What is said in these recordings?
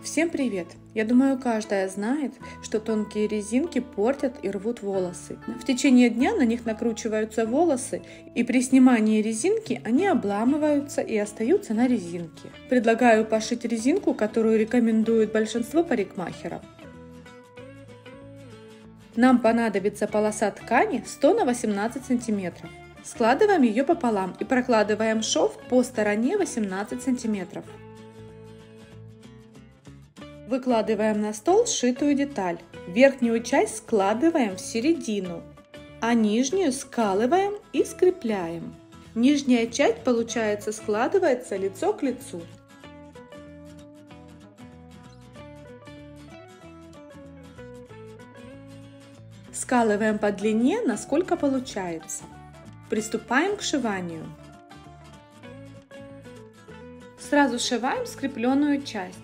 Всем привет! Я думаю, каждая знает, что тонкие резинки портят и рвут волосы. В течение дня на них накручиваются волосы, и при снимании резинки они обламываются и остаются на резинке. Предлагаю пошить резинку, которую рекомендуют большинство парикмахеров. Нам понадобится полоса ткани 100 на 18 см. Складываем ее пополам и прокладываем шов по стороне 18 см. Выкладываем на стол сшитую деталь. Верхнюю часть складываем в середину, а нижнюю скалываем и скрепляем. Нижняя часть, получается, складывается лицо к лицу. Скалываем по длине, насколько получается. Приступаем к сшиванию. Сразу сшиваем скрепленную часть.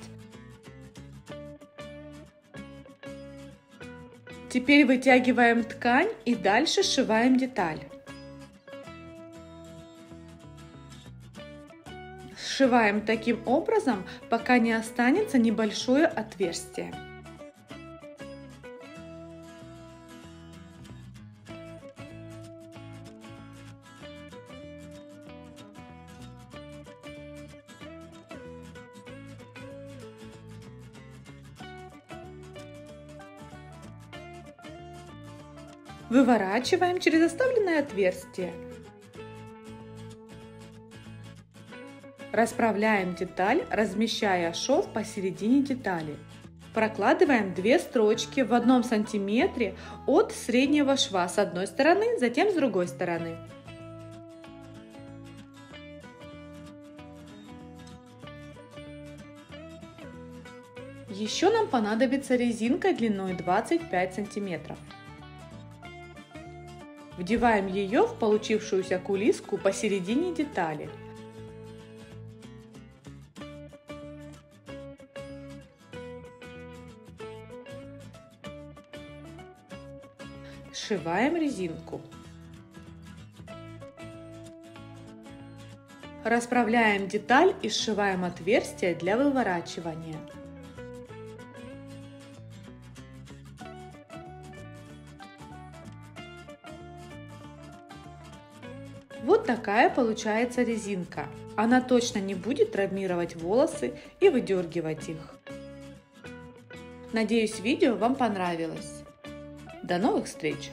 Теперь вытягиваем ткань и дальше сшиваем деталь. Сшиваем таким образом, пока не останется небольшое отверстие. Выворачиваем через оставленное отверстие. Расправляем деталь, размещая шов посередине детали. Прокладываем 2 строчки в 1 сантиметре от среднего шва с одной стороны, затем с другой стороны. Еще нам понадобится резинка длиной 25 сантиметров. Вдеваем ее в получившуюся кулиску посередине детали. Сшиваем резинку. Расправляем деталь и сшиваем отверстие для выворачивания. Вот такая получается резинка. Она точно не будет травмировать волосы и выдергивать их. Надеюсь, видео вам понравилось. До новых встреч!